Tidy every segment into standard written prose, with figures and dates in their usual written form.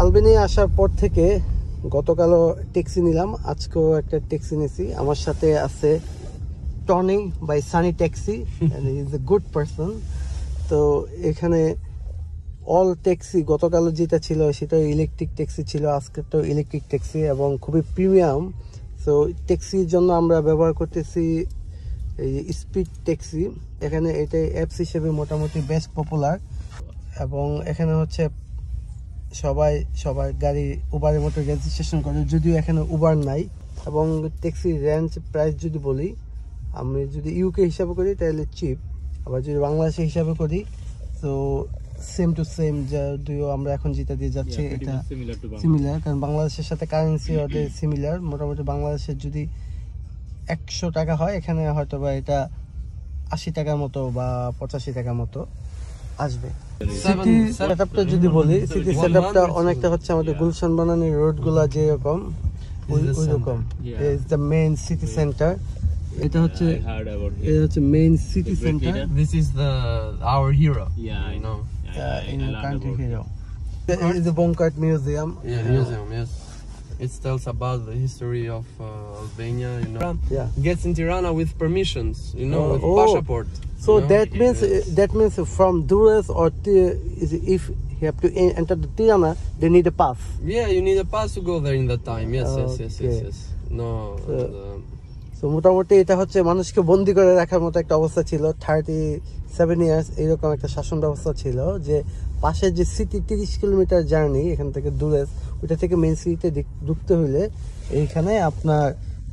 Albania আসার পর থেকে গতকালও ট্যাক্সি নিলাম, আজকেও একটা ট্যাক্সি নিয়েছি। আমার সাথে আছে Tony by Sunny taxi, he is a good person. তো এখানে অল ট্যাক্সি গতকাল যেটা ছিল সেটা ইলেকট্রিক ট্যাক্সি ছিল, আজকেরটাও ইলেকট্রিক ট্যাক্সি এবং খুবই প্রিমিয়াম। সো ট্যাক্সির জন্য আমরা ব্যবহার করতেছি এই স্পিড ট্যাক্সি। এখানে এটাই অ্যাপস হিসেবে মোটামুটি বেস্ট পপুলার এবং এখানে হচ্ছে সবাই গাড়ি উবারের মতো রেজিস্ট্রেশন করে, যদিও এখানে উবার নাই। এবং ট্যাক্সির রেঞ্জ প্রাইস যদি বলি, আমি যদি ইউকে হিসাবে করি তাহলে চিপ, আবার যদি বাংলাদেশে হিসাবে করি তো সেম টু সেম, যদিও আমরা এখন যেটা দিয়ে যাচ্ছি এটা সিমিলার, কারণ বাংলাদেশের সাথে কারেন্সি ওদের সিমিলার। মোটামুটি বাংলাদেশের যদি 100 টাকা হয়, এখানে হয়তো বা এটা 80 টাকার মতো বা 85 টাকার মতো আসবে। সিটি সেটআপটা যদি বলি, সিটি সেটআপটা অনেকটা হচ্ছে আমাদের গুলশান বানানি রোডগুলা যেরকম ওইরকম। Is the main city centre. এটা হচ্ছে main city centre. This is our hero. Yeah, I know. In the country hero. It is the Bonkart Museum. Yeah, museum. Yes. It tells about the history of Albania. You know. Yeah. Gets in Tirana with permissions. You know, with passport. So that means from Durrës or if you have to enter the Tirana, they need a pass. Yeah, you need a pass to go there in that time. Yes, yes. No. So মোটামুটি এটা হচ্ছে মানুষকে বন্দি করে রাখার মতো একটা অবস্থা ছিল। 37 ইয়ার্স এইরকম একটা শাসন ব্যবস্থা ছিল, যে পাশে যে সিটি 30 কিলোমিটার জার্নি এখান থেকে দূরে, ওইটা থেকে মেইন সিটিতে ঢুকতে হইলে এইখানে আপনার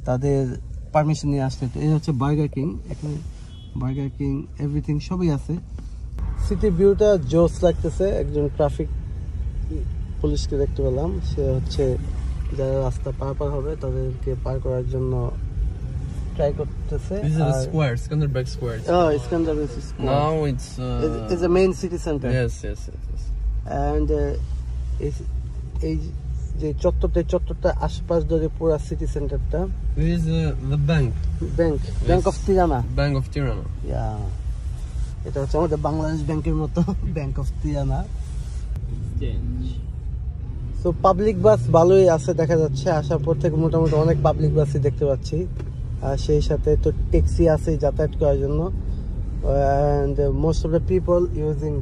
তাদের পারমিশন নিয়ে আসতে হতো। এই হচ্ছে বার্গার কিং, এখানে বার্গার কিং এভরিথিং সবই আছে। সিটি ভিউটা জোস লাগতেছে। একজন ট্রাফিক পুলিশকে দেখতে পেলাম, সে হচ্ছে যারা রাস্তা পার হবে তাদেরকে পার করার জন্য try করতেছে। This is the square, Skanderbeg Square. Oh, Skanderbeg Square. Now it's a main city center. Yes. And এই যে চত্বরটা আশপাশ ধরে পুরো সিটি সেন্টারটা। This is the bank of Tirana. Bank of Tirana. Yeah. এটা হচ্ছে আমাদের বাংলাদেশ ব্যাংকের মতো bank of Tirana. So public bus ভালোই আছে দেখা যাচ্ছে, আসার পর থেকে মোটামুটি অনেক পাবলিক বাসই দেখতে পাচ্ছি। আর সেই সাথে তো ট্যাক্সি আছে যাতায়াত করার জন্য। And most of the people using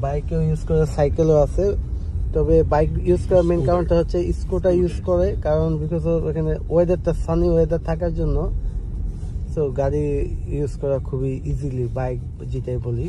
বাইকও ইউজ করে, সাইকেলও আছে। তবে বাইক ইউজ করার মেন কারণটা হচ্ছে স্কুটার ইউজ করে, কারণ বিকজ অফ এখানে ওয়েদারটা সানি ওয়েদার থাকার জন্য। সো গাড়ি ইউজ করা খুবই ইজিলি, বাইক যেটাই বলি।